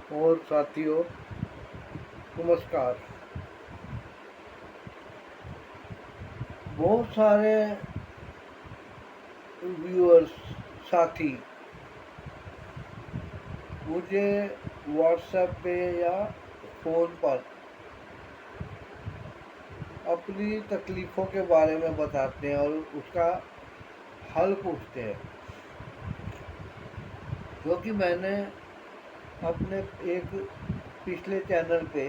और साथियों, नमस्कार। बहुत सारे व्यूअर्स साथी मुझे व्हाट्सएप पे या फ़ोन पर अपनी तकलीफ़ों के बारे में बताते हैं और उसका हल पूछते हैं। क्योंकि मैंने अपने एक पिछले चैनल पे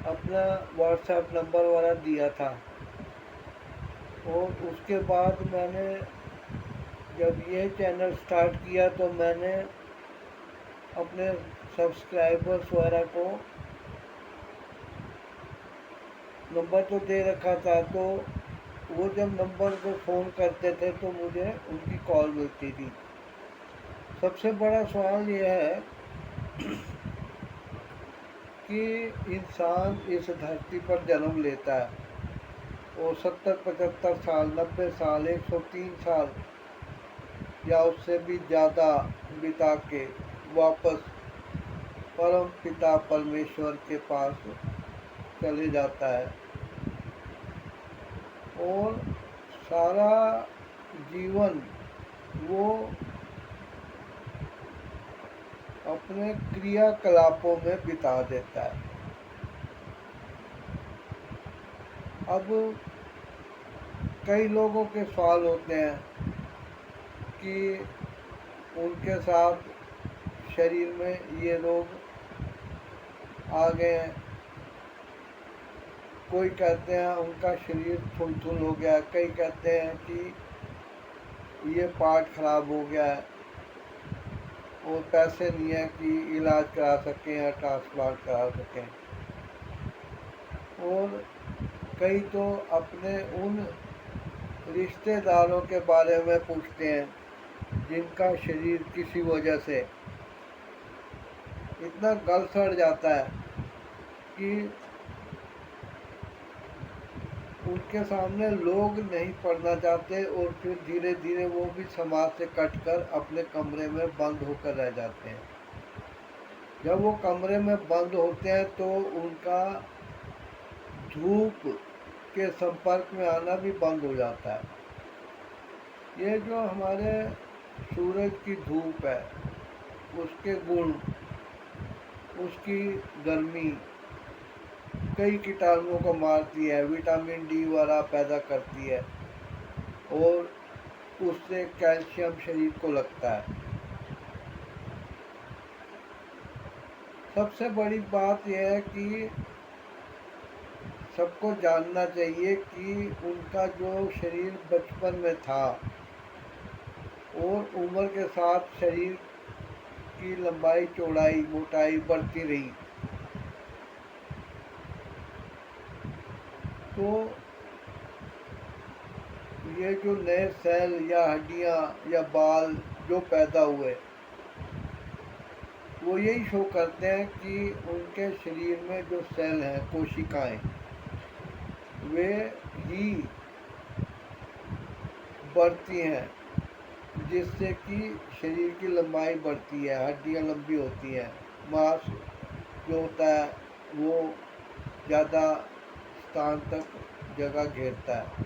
अपना व्हाट्सएप नंबर वाला दिया था, और उसके बाद मैंने जब ये चैनल स्टार्ट किया तो मैंने अपने सब्सक्राइबर्स वगैरह को नंबर तो दे रखा था, तो वो जब नंबर पे फ़ोन करते थे तो मुझे उनकी कॉल मिलती थी। सबसे बड़ा सवाल ये है कि इंसान इस धरती पर जन्म लेता है और 70-75 साल, 90 साल, 103 साल या उससे भी ज़्यादा बिता के वापस परम पिता परमेश्वर के पास चले जाता है, और सारा जीवन वो अपने क्रियाकलापों में बिता देता है। अब कई लोगों के सवाल होते हैं कि उनके साथ शरीर में ये रोग आ गए हैं। कोई कहते हैं उनका शरीर थुल हो गया, कई कहते हैं कि ये पार्ट खराब हो गया है और पैसे नहीं है कि इलाज करा सकें या ट्रांसप्लांट करा सकें। और कई तो अपने उन रिश्तेदारों के बारे में पूछते हैं जिनका शरीर किसी वजह से इतना गल सड़ जाता है कि उनके सामने लोग नहीं पढ़ना चाहते, और फिर धीरे धीरे वो भी समाज से कटकर अपने कमरे में बंद होकर रह जाते हैं। जब वो कमरे में बंद होते हैं तो उनका धूप के संपर्क में आना भी बंद हो जाता है। ये जो हमारे सूरज की धूप है, उसके गुण, उसकी गर्मी कई कीटाणुओं को मारती है, विटामिन डी वाला पैदा करती है, और उससे कैल्शियम शरीर को लगता है। सबसे बड़ी बात यह है कि सबको जानना चाहिए कि उनका जो शरीर बचपन में था और उम्र के साथ शरीर की लंबाई, चौड़ाई, मोटाई बढ़ती रही, तो ये जो नए सेल या हड्डियां या बाल जो पैदा हुए, वो यही शो करते हैं कि उनके शरीर में जो सेल हैं, कोशिकाएं, वे ही बढ़ती हैं, जिससे कि शरीर की लंबाई बढ़ती है, हड्डियां लंबी होती हैं, मांस जो होता है वो ज़्यादा स्थान तक जगह घेरता है।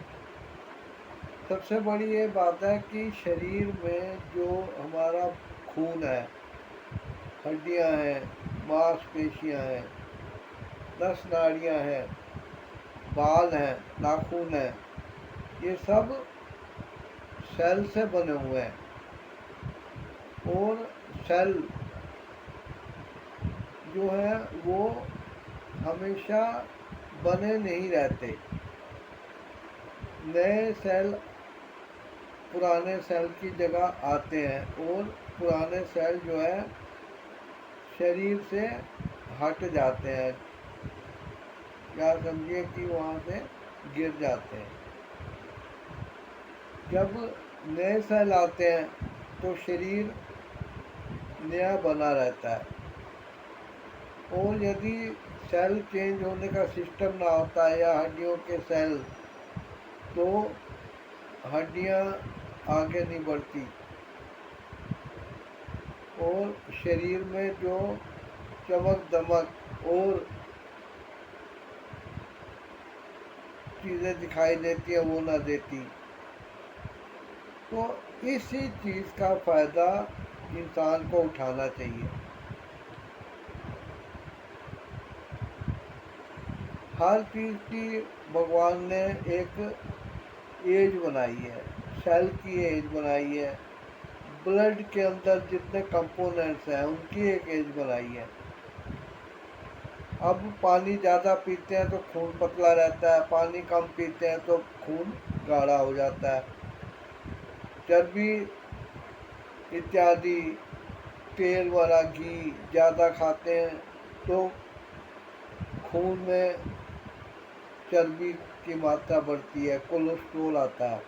सबसे बड़ी ये बात है कि शरीर में जो हमारा खून है, हड्डियां हैं, मांसपेशियां हैं, नस नाड़ियां हैं, बाल हैं, नाखून हैं, ये सब सेल से बने हुए हैं। और सेल जो है वो हमेशा बने नहीं रहते। नए सेल पुराने सेल की जगह आते हैं, और पुराने सेल जो है शरीर से हट जाते हैं, या समझिए कि वहाँ से गिर जाते हैं। जब नए सेल आते हैं तो शरीर नया बना रहता है, और यदि सेल चेंज होने का सिस्टम ना होता है या हड्डियों के सेल, तो हड्डियाँ आगे नहीं बढ़ती, और शरीर में जो चमक दमक और चीज़ें दिखाई देती है वो ना देती। तो इसी चीज़ का फ़ायदा इंसान को उठाना चाहिए। हर चीज़ की भगवान ने एक एज बनाई है, सेल की एज बनाई है, ब्लड के अंदर जितने कंपोनेंट्स हैं उनकी एक एज बनाई है। अब पानी ज़्यादा पीते हैं तो खून पतला रहता है, पानी कम पीते हैं तो खून गाढ़ा हो जाता है। चर्बी इत्यादि तेल वाला घी ज़्यादा खाते हैं तो खून में चर्बी की मात्रा बढ़ती है, कोलेस्ट्रोल आता है।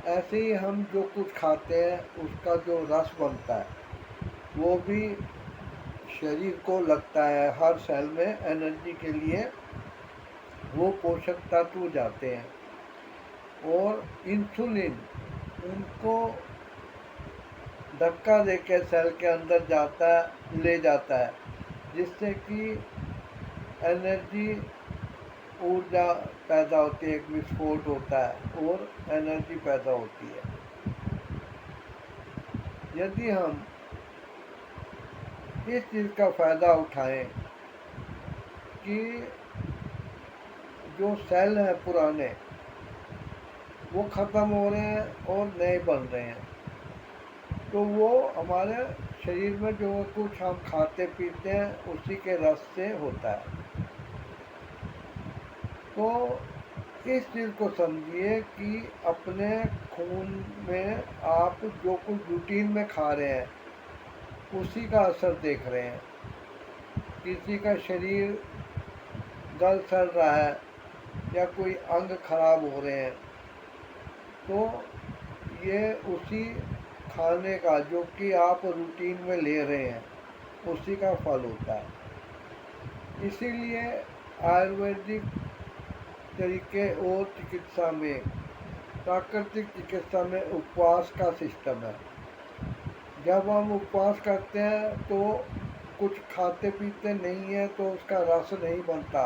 ऐसे ही हम जो कुछ खाते हैं उसका जो रस बनता है वो भी शरीर को लगता है। हर सेल में एनर्जी के लिए वो पोषक तत्व जाते हैं और इंसुलिन उनको धक्का देकर सेल के अंदर जाता है, ले जाता है, जिससे कि एनर्जी ऊर्जा पैदा होती है, एक विस्फोट होता है और एनर्जी पैदा होती है। यदि हम इस चीज़ का फ़ायदा उठाएं कि जो सेल हैं पुराने वो ख़त्म हो रहे हैं और नए बन रहे हैं, तो वो हमारे शरीर में जो कुछ हम खाते पीते हैं उसी के रस से होता है। तो इस चीज़ को समझिए कि अपने खून में आप जो कुछ रूटीन में खा रहे हैं उसी का असर देख रहे हैं। किसी का शरीर गल सड़ रहा है या कोई अंग खराब हो रहे हैं तो ये उसी खाने का जो कि आप रूटीन में ले रहे हैं उसी का फल होता है। इसीलिए आयुर्वेदिक तरीके और चिकित्सा में, प्राकृतिक चिकित्सा में उपवास का सिस्टम है। जब हम उपवास करते हैं तो कुछ खाते पीते नहीं है तो उसका रस नहीं बनता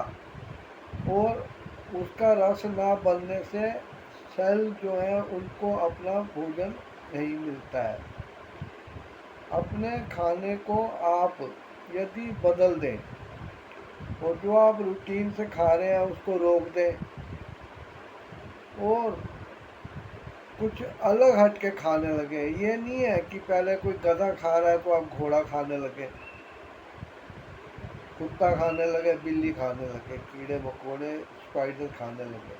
और उसका रस ना बनने से सेल जो है उनको अपना भोजन नहीं मिलता है। अपने खाने को आप यदि बदल दें और जो आप रूटीन से खा रहे हैं उसको रोक दें और कुछ अलग हट के खाने लगे। ये नहीं है कि पहले कोई गधा खा रहा है तो आप घोड़ा खाने लगे, कुत्ता खाने लगे, बिल्ली खाने लगे, कीड़े मकोड़े स्पाइडर खाने लगे।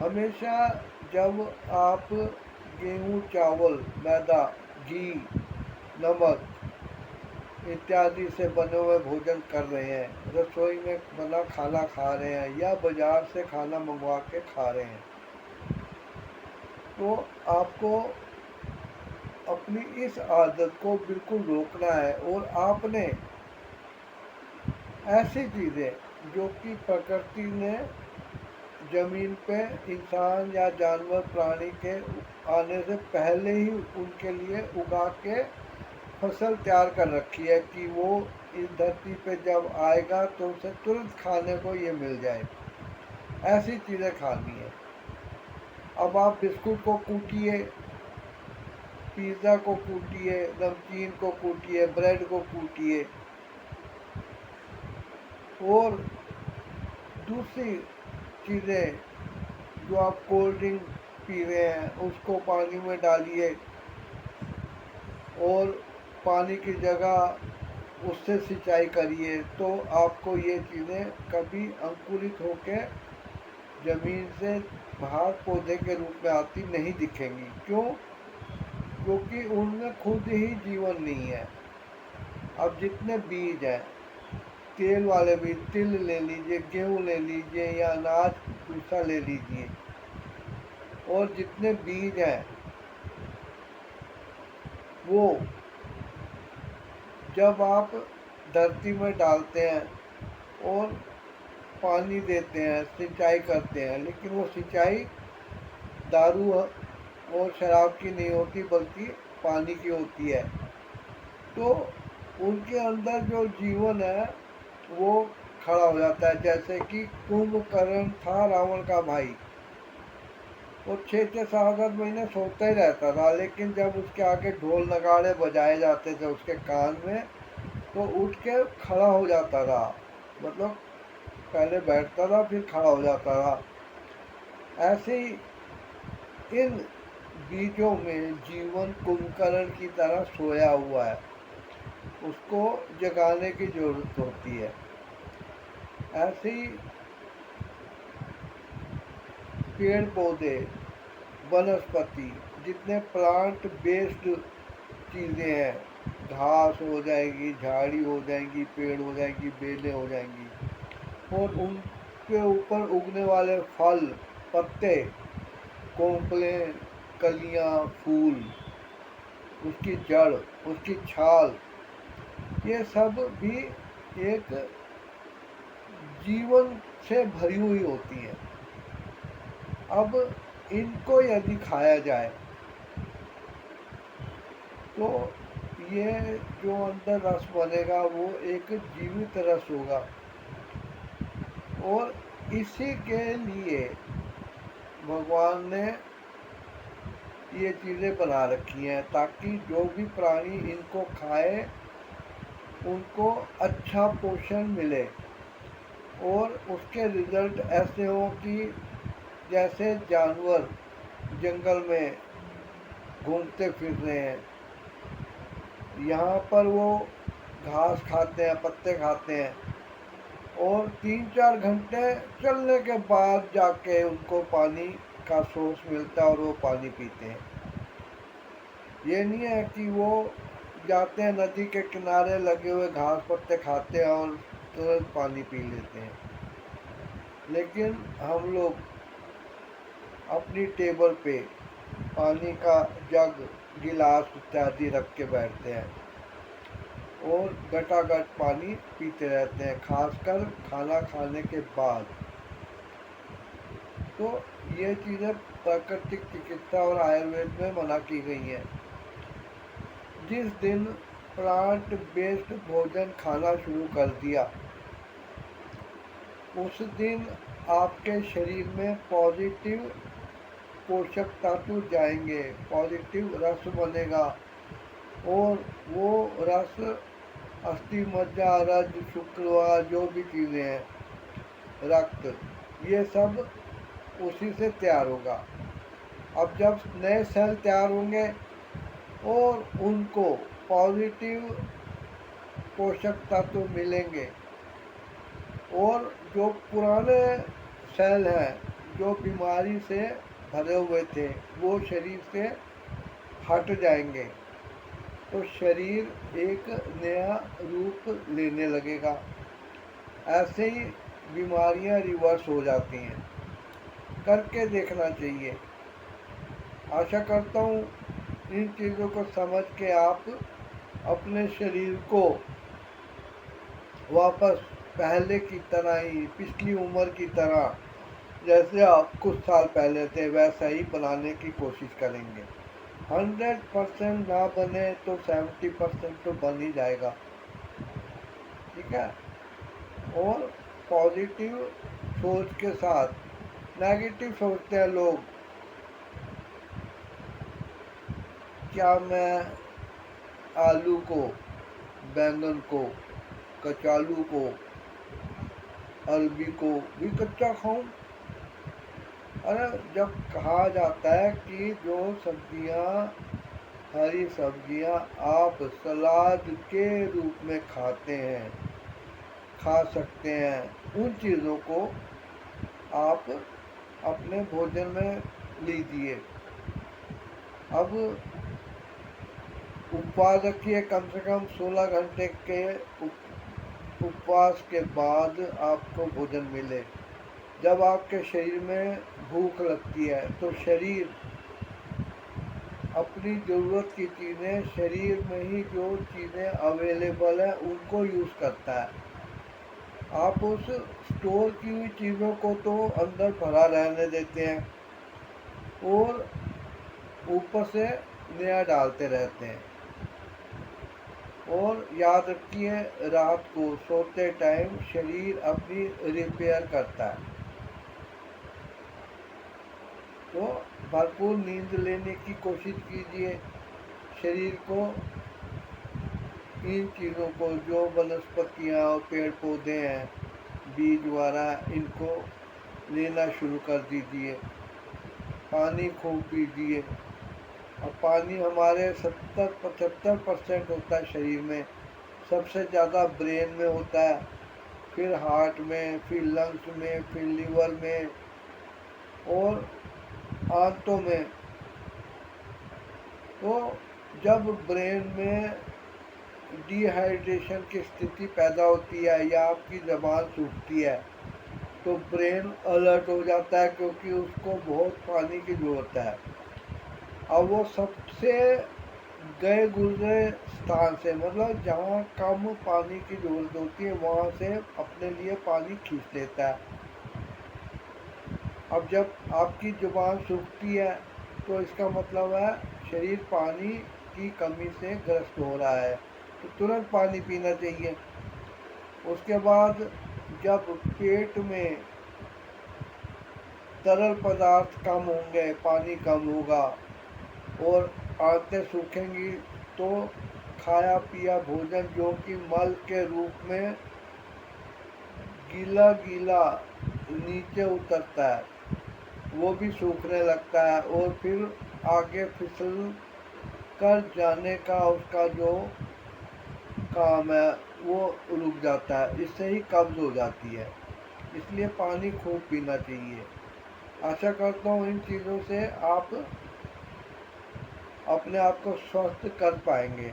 हमेशा जब आप गेहूँ, चावल, मैदा, घी, नमक इत्यादि से बने हुए भोजन कर रहे हैं, रसोई में बना खाना खा रहे हैं या बाज़ार से खाना मंगवा के खा रहे हैं, तो आपको अपनी इस आदत को बिल्कुल रोकना है और आपने ऐसी चीज़ें जो कि प्रकृति ने ज़मीन पे इंसान या जानवर प्राणी के आने से पहले ही उनके लिए उगा के फसल तैयार कर रखी है कि वो इस धरती पे जब आएगा तो उसे तुरंत खाने को ये मिल जाए, ऐसी चीज़ें खानी है। अब आप बिस्कुट को कूटिए, पिज़्ज़ा को कूटिए, नमकीन को कूटिए, ब्रेड को कूटिए और दूसरी चीज़ें जो आप कोल्ड ड्रिंक पी रहे हैं उसको पानी में डालिए और पानी की जगह उससे सिंचाई करिए, तो आपको ये चीज़ें कभी अंकुरित होकर ज़मीन से बाहर पौधे के रूप में आती नहीं दिखेंगी। क्यों? क्योंकि उनमें खुद ही जीवन नहीं है। अब जितने बीज हैं, तेल वाले बीज, तिल ले लीजिए, गेहूँ ले लीजिए या अनाज दूसरा ले लीजिए, और जितने बीज हैं वो जब आप धरती में डालते हैं और पानी देते हैं, सिंचाई करते हैं, लेकिन वो सिंचाई दारू और शराब की नहीं होती बल्कि पानी की होती है। तो उनके अंदर जो जीवन है वो खड़ा हो जाता है। जैसे कि कुंभकर्ण था रावण का भाई, वो 6 6 7 7 महीने सोता ही रहता था, लेकिन जब उसके आगे ढोल नगाड़े बजाए जाते थे उसके कान में, तो उठ के खड़ा हो जाता था। मतलब पहले बैठता था फिर खड़ा हो जाता था। ऐसे ही इन बीजों में जीवन कुंभकर्ण की तरह सोया हुआ है, उसको जगाने की जरूरत होती है। ऐसे ही पेड़ पौधे, वनस्पति, जितने प्लांट बेस्ड चीज़ें हैं, घास हो जाएगी, झाड़ी हो जाएंगी, पेड़ हो जाएंगी, बेलें हो जाएंगी, और उनके ऊपर उगने वाले फल, पत्ते, कोंपलें, कलियां, फूल, उसकी जड़, उसकी छाल, ये सब भी एक जीवन से भरी हुई होती है। अब इनको यदि खाया जाए तो ये जो अंदर रस बनेगा वो एक जीवित रस होगा। और इसी के लिए भगवान ने ये चीज़ें बना रखी हैं, ताकि जो भी प्राणी इनको खाए उनको अच्छा पोषण मिले, और उसके रिजल्ट ऐसे हो कि जैसे जानवर जंगल में घूमते फिर रहे हैं, यहाँ पर वो घास खाते हैं, पत्ते खाते हैं, और 3 4 घंटे चलने के बाद जाके उनको पानी का सोर्स मिलता है और वो पानी पीते हैं। ये नहीं है कि वो जाते हैं नदी के किनारे लगे हुए घास पत्ते खाते हैं और तुरंत पानी पी लेते हैं। लेकिन हम लोग अपनी टेबल पे पानी का जग, गिलास इत्यादि रख के बैठते हैं और घटाघट पानी पीते रहते हैं, खासकर खाना खाने के बाद। तो ये चीज़ें प्राकृतिक चिकित्सा और आयुर्वेद में मना की गई हैं। जिस दिन प्लांट बेस्ड भोजन खाना शुरू कर दिया, उस दिन आपके शरीर में पॉजिटिव पोषक तत्व जाएंगे, पॉजिटिव रस बनेगा, और वो रस अस्थि मज्जा रज शुक्र जो भी चीज़ें हैं, रक्त, ये सब उसी से तैयार होगा। अब जब नए सेल तैयार होंगे और उनको पॉजिटिव पोषक तत्व मिलेंगे, और जो पुराने सेल हैं जो बीमारी से भरे हुए थे वो शरीर से हट जाएंगे, तो शरीर एक नया रूप लेने लगेगा। ऐसे ही बीमारियां रिवर्स हो जाती हैं। करके देखना चाहिए। आशा करता हूँ इन चीज़ों को समझ के आप अपने शरीर को वापस पहले की तरह ही, पिछली उम्र की तरह, जैसे आप कुछ साल पहले थे वैसा ही बनाने की कोशिश करेंगे। 100% ना बने तो 70% तो बन ही जाएगा। ठीक है। और पॉजिटिव सोच के साथ, नेगेटिव सोचते हैं लोग, क्या मैं आलू को, बैंगन को, कचालू को, अरबी को भी कच्चा खाऊं? अरे जब कहा जाता है कि जो सब्जियां, हरी सब्जियां आप सलाद के रूप में खाते हैं, खा सकते हैं, उन चीज़ों को आप अपने भोजन में लीजिए। अब उपवास रखिए, कम से कम 16 घंटे के उपवास के बाद आपको भोजन मिले। जब आपके शरीर में भूख लगती है तो शरीर अपनी ज़रूरत की चीज़ें, शरीर में ही जो चीज़ें अवेलेबल है उनको यूज़ करता है। आप उस स्टोर की हुई चीज़ों को तो अंदर भरा रहने देते हैं और ऊपर से नया डालते रहते हैं। और याद रखिए, रात को सोते टाइम शरीर अपनी रिपेयर करता है, तो भरपूर नींद लेने की कोशिश कीजिए। शरीर को इन चीज़ों को, जो वनस्पतियाँ और पेड़ पौधे हैं, बीज वगैरह, इनको लेना शुरू कर दीजिए। पानी खूब पीजिए। और पानी हमारे 70-75% होता है शरीर में। सबसे ज़्यादा ब्रेन में होता है, फिर हार्ट में, फिर लंग्स में, फिर लीवर में और आंतों में। तो जब ब्रेन में डिहाइड्रेशन की स्थिति पैदा होती है या आपकी ज़बान सूखती है, तो ब्रेन अलर्ट हो जाता है, क्योंकि उसको बहुत पानी की ज़रूरत है। अब वो सबसे गए गुजरे स्थान से, मतलब जहाँ कम पानी की ज़रूरत होती है, वहाँ से अपने लिए पानी खींच लेता है। अब जब आपकी ज़ुबान सूखती है, तो इसका मतलब है शरीर पानी की कमी से ग्रस्त हो रहा है, तो तुरंत पानी पीना चाहिए। उसके बाद जब पेट में तरल पदार्थ कम होंगे, पानी कम होगा और आंतें सूखेंगी, तो खाया पिया भोजन जो कि मल के रूप में गीला गीला नीचे उतरता है, वो भी सूखने लगता है और फिर आगे फिसल कर जाने का उसका जो काम है वो रुक जाता है। इससे ही कब्ज़ हो जाती है। इसलिए पानी खूब पीना चाहिए। आशा करता हूँ इन चीज़ों से आप अपने आप को स्वस्थ कर पाएंगे।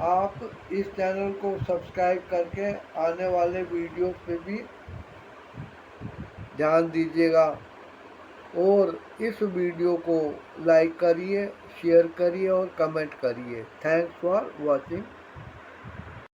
आप इस चैनल को सब्सक्राइब करके आने वाले वीडियोस पे भी ध्यान दीजिएगा और इस वीडियो को लाइक करिए, शेयर करिए और कमेंट करिए। Thanks for watching.